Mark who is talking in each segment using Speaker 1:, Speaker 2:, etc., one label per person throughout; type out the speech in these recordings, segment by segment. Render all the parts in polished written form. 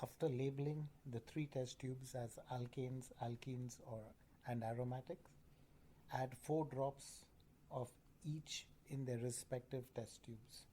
Speaker 1: After labeling the 3 test tubes as alkanes, alkenes, and aromatics, add 4 drops of each in their respective test tubes.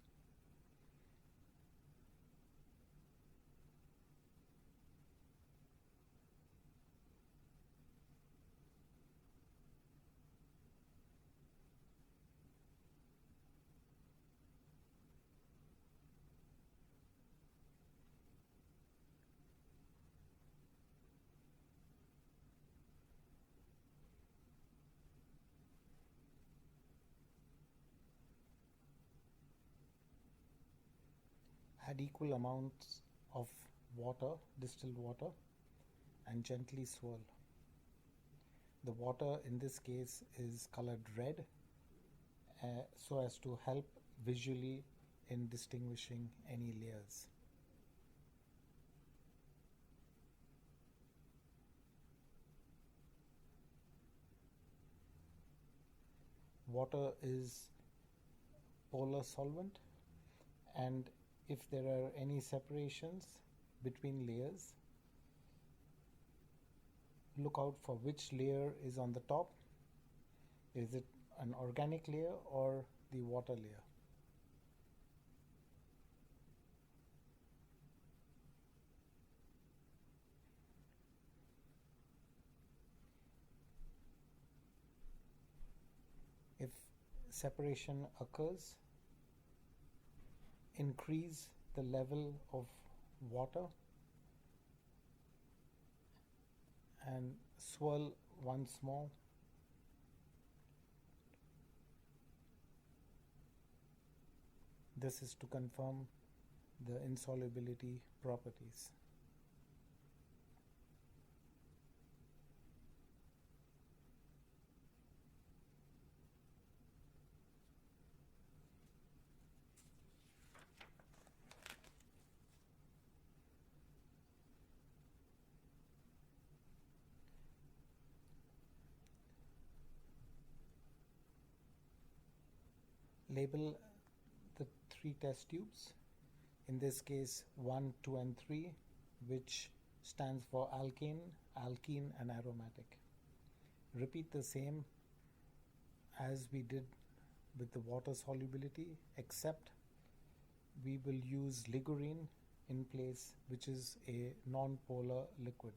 Speaker 1: Add equal amounts of water, distilled water, and gently swirl. The water in this case is colored red so as to help visually in distinguishing any layers. Water is polar solvent, and if there are any separations between layers, look out for which layer is on the top. Is it an organic layer or the water layer? If separation occurs, increase the level of water and swirl once more. This is to confirm the insolubility properties. Label the 3 test tubes, in this case 1, 2, and 3, which stands for alkane, alkene, and aromatic. Repeat the same as we did with the water solubility, except we will use ligurine in place, which is a non-polar liquid.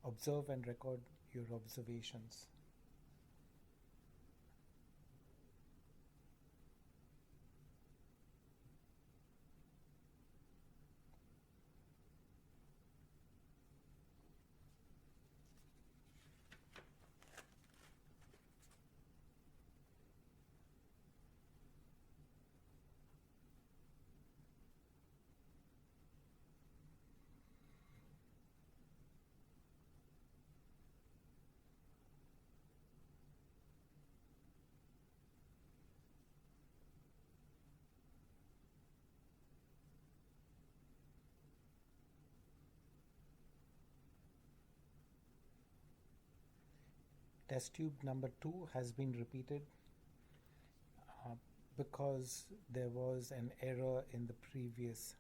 Speaker 1: Observe and record your observations. Test tube number 2 has been repeated because there was an error in the previous.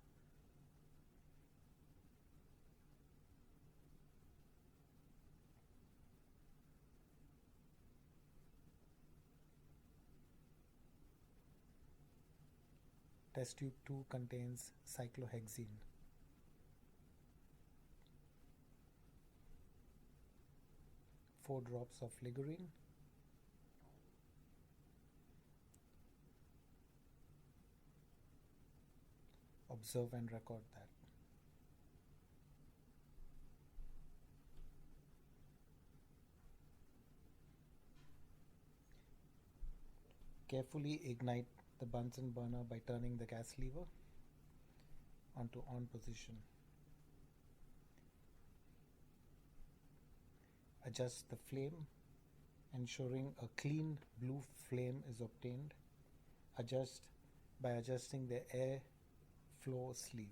Speaker 1: Test tube 2 contains cyclohexene. Four drops of ligurine. Observe and record that. Carefully ignite the Bunsen burner by turning the gas lever onto on position. Adjust the flame, ensuring a clean blue flame is obtained. Adjust by adjusting the air flow sleeve.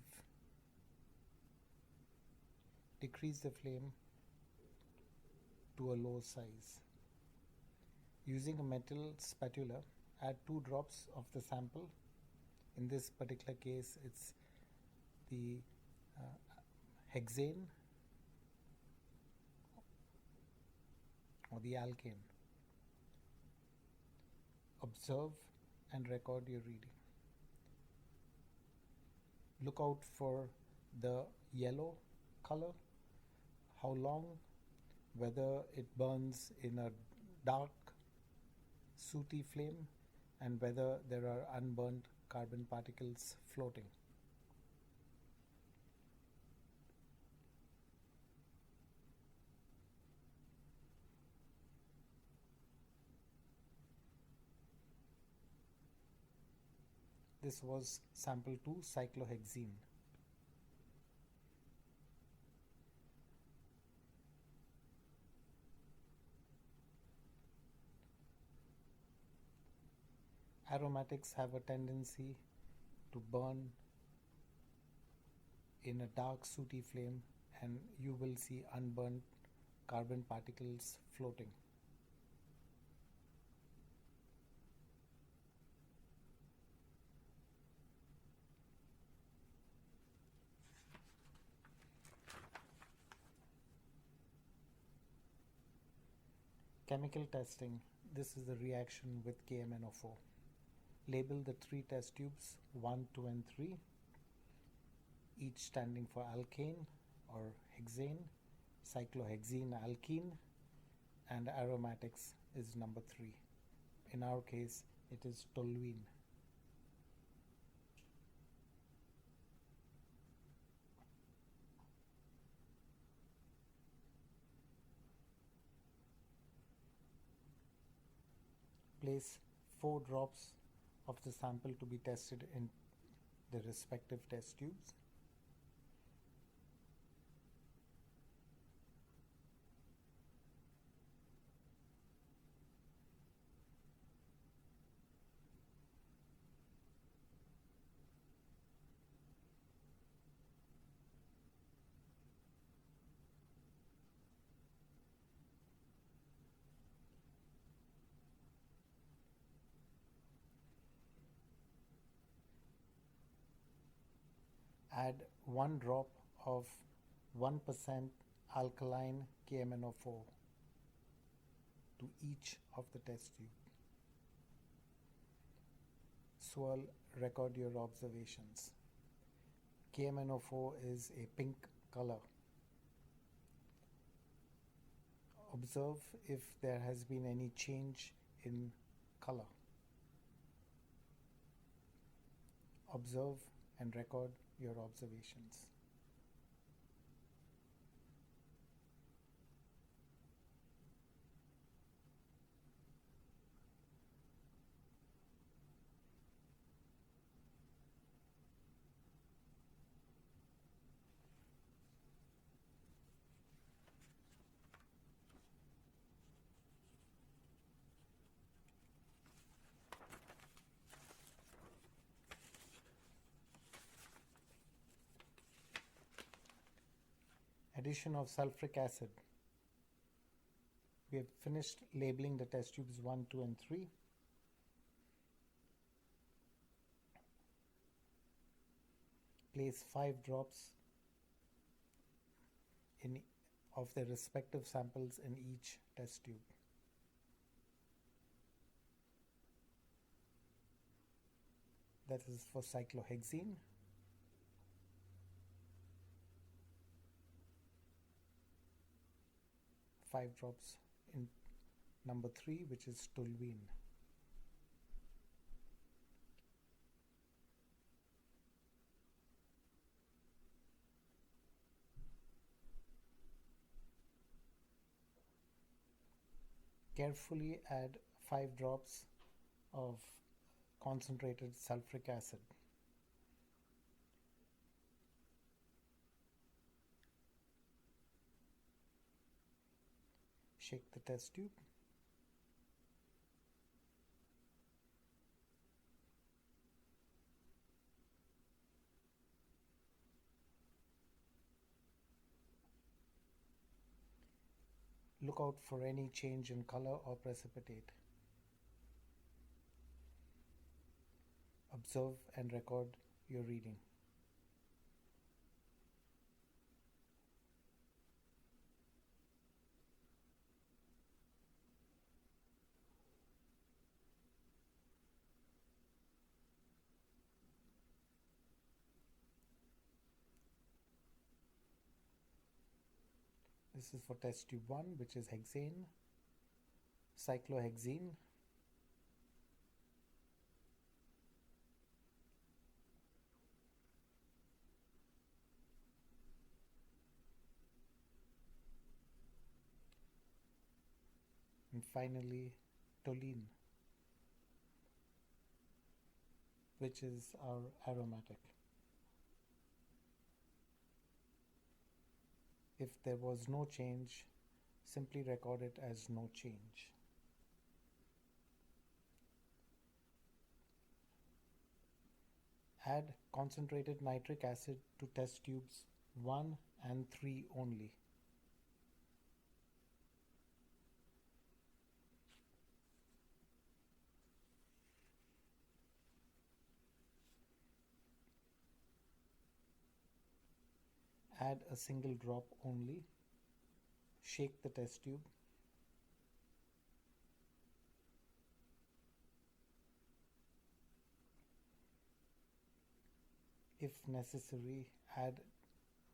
Speaker 1: Decrease the flame to a low size. Using a metal spatula, add 2 drops of the sample. In this particular case, it's the hexane or the alkane. Observe and record your reading. Look out for the yellow color, how long, whether it burns in a dark, sooty flame, and whether there are unburnt carbon particles floating. This was sample 2, cyclohexene. Aromatics have a tendency to burn in a dark sooty flame, and you will see unburnt carbon particles floating. Chemical testing. This is the reaction with KMnO4. Label the 3 test tubes 1, 2 and 3, each standing for alkane or hexane, cyclohexene alkene, and aromatics is number 3. In our case, it is toluene. Place 4 drops of the sample to be tested in the respective test tubes. Add 1 drop of 1% alkaline KMnO4 to each of the test tube. Swirl, record your observations. KMnO4 is a pink color. Observe if there has been any change in color. Observe and record your observations. Addition of sulfuric acid. We have finished labeling the test tubes 1, 2 and 3. Place 5 drops of the respective samples in each test tube. That is for cyclohexene. Five drops in number 3, which is toluene. Carefully add 5 drops of concentrated sulfuric acid. Shake the test tube. Look out for any change in color or precipitate. Observe and record your reading. This is for test tube 1, which is hexane, cyclohexene, and finally toluene, which is our aromatic. If there was no change, simply record it as no change. Add concentrated nitric acid to test tubes 1 and 3 only. Add a single drop only. Shake the test tube. If necessary, add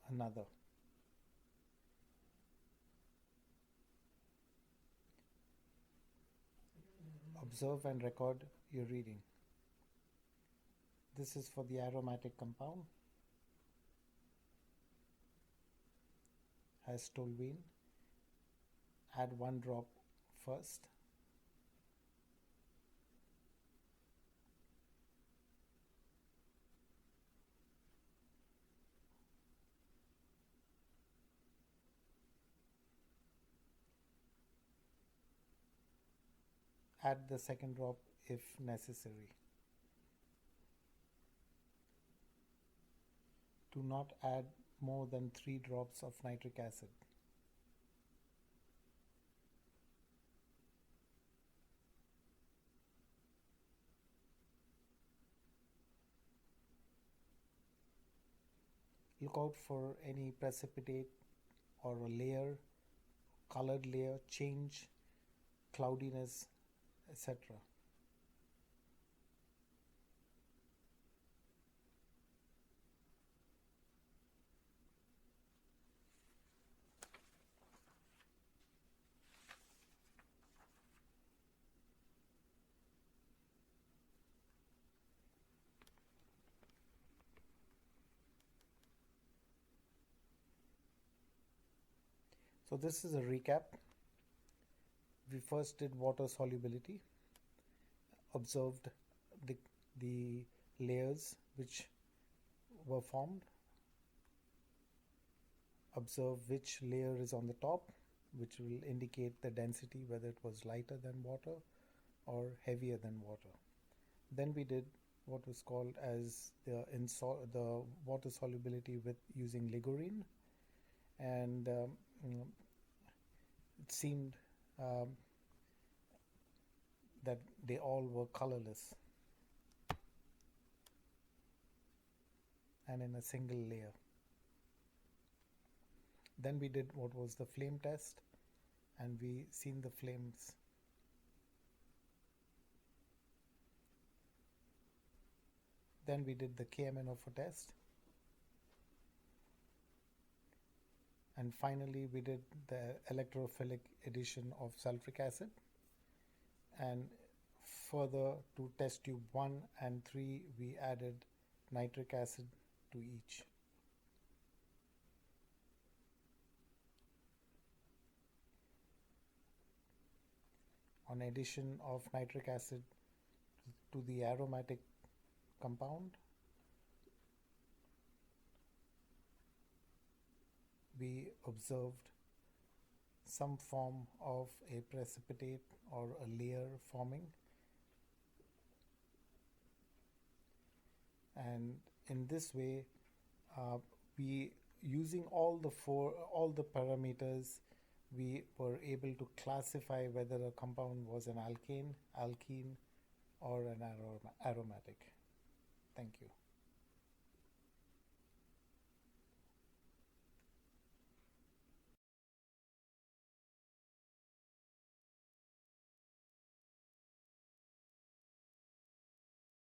Speaker 1: another. Observe and record your reading. This is for the aromatic compound. Has toluene. Add 1 drop first. Add the second drop if necessary. Do not add more than 3 drops of nitric acid. Look out for any precipitate or a layer, colored layer change, cloudiness, etc. So this is a recap. We first did water solubility, observed the layers which were formed, observe which layer is on the top, which will indicate the density, whether it was lighter than water or heavier than water. Then we did what was called as the water solubility with using ligurine, and it seemed that they all were colorless and in a single layer. Then we did what was the flame test, and we seen the flames. Then we did the KMNO4 test. And finally, we did the electrophilic addition of sulfuric acid. And further to test tube 1 and 3, we added nitric acid to each. On addition of nitric acid to the aromatic compound, we observed some form of a precipitate or a layer forming, and in this way we using all the parameters, we were able to classify whether a compound was an alkane, alkene, or an aromatic. Thank you.